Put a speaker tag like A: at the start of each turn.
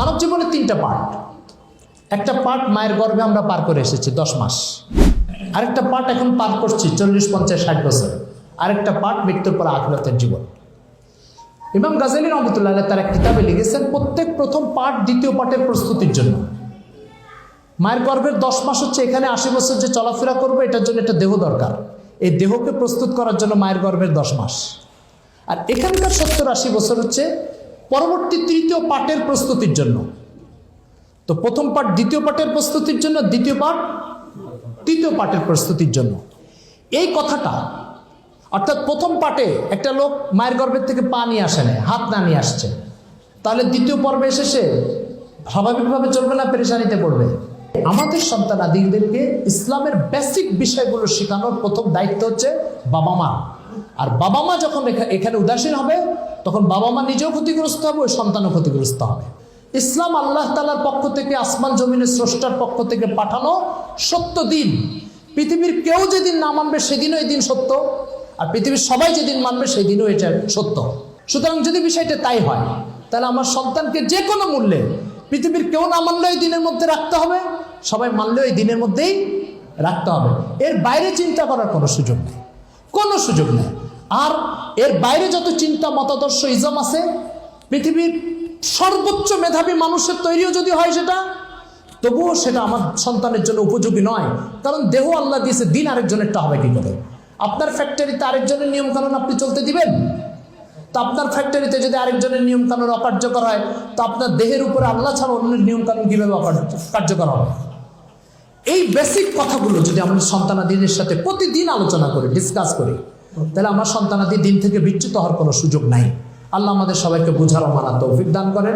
A: মানব জীবনের 3টা পার্ট। একটা পার্ট মায়ের গর্ভে আমরা পার করে এসেছি 10 মাস, আরেকটা পার্ট এখন পার করছি 40, 50, 60 বছর, আরেকটা পার্ট মৃত্যুর পর আখিরাতের জীবন। ইমাম গাজ্জালী রহমতুল্লাহ আলাইহি তার এক কিতাবে লিখেছেন, প্রত্যেক প্রথম পার্ট দ্বিতীয় পার্টের প্রস্তুতির জন্য। মায়ের গর্ভের 10 মাস হচ্ছে এখানে 80 বছর যে চলাফেরা করবে, এটার জন্য একটা দেহ দরকার। এই দেহকে প্রস্তুত করার জন্য মায়ের গর্ভের 10 মাস। আর এখানকার 70-80 বছর হচ্ছে পরবর্তী তৃতীয় পার্টের প্রস্তুতির জন্য। তো প্রথম পার্ট দ্বিতীয় পার্টের প্রস্তুতির জন্য, দ্বিতীয় পার্ট তৃতীয় পার্টের প্রস্তুতির জন্য। এই কথাটা অর্থাৎ প্রথম পার্টে একটা লোক মায়ের গর্ভের থেকে পা নিয়ে আসে না, হাত না নিয়ে আসছে, তাহলে দ্বিতীয় পর্বে এসে সে স্বাভাবিকভাবে চলবে না, পেরেশানিতে পড়বে। আমাদের সন্তানাদিদেরকে ইসলামের বেসিক বিষয়গুলো শেখানোর প্রথম দায়িত্ব হচ্ছে বাবা মা। আর বাবা মা যখন এখানে উদাসীন হবে, তখন বাবা মা নিজেও ক্ষতিগ্রস্ত হবে, ওই সন্তানও ক্ষতিগ্রস্ত হবে। ইসলাম আল্লাহ তাআলার পক্ষ থেকে, আসমান জমিনের স্রষ্টার পক্ষ থেকে পাঠানো সত্য দিন। পৃথিবীর কেউ যেদিন না মানবে সেদিনও এই দিন সত্য, আর পৃথিবীর সবাই যেদিন মানবে সেই দিনও এটা সত্য। সুতরাং যদি বিষয়টা তাই হয়, তাহলে আমার সন্তানকে যে কোনো মূল্যে, পৃথিবীর কেউ না মানলেও এই দিনের মধ্যে রাখতে হবে, সবাই মানলেও এই দিনের মধ্যেই রাখতে হবে। এর বাইরে চিন্তা করার কোনো সুযোগ নেই, কোনো সুযোগ নেই। আর এর বাইরে যত চিন্তা, মতাদর্শ, ইজম আছে, পৃথিবীর সর্বোচ্চ মেধাবী মানুষের তৈরিও যদি হয় সেটা, তবুও সেটা আমার সন্তানের জন্য উপযোগী নয়। কারণ দেহ আল্লাহ দিয়েছে, দিন আরেকজনেরটা হবে কি করে? আপনার ফ্যাক্টরিতে আরেকজনের নিয়মকানুন আপনি চলতে দিবেন? তো আপনার ফ্যাক্টরিতে যদি আরেকজনের নিয়মকানুন অকার্যকর হয়, তো আপনার দেহের উপরে আল্লাহ ছাড়া অন্যের নিয়মকানুন কীভাবে কার্যকর হবে? এই বেসিক কথাগুলো যদি আমরা সন্তানাদিদের সাথে প্রতিদিন আলোচনা করি, ডিসকাস করি, তাহলে আমার সন্তানাদি দিন থেকে বিচ্যুত হওয়ার কোনো সুযোগ নাই। আল্লাহ আমাদের সবাইকে বুঝার ও মানার তৌফিক দান করেন।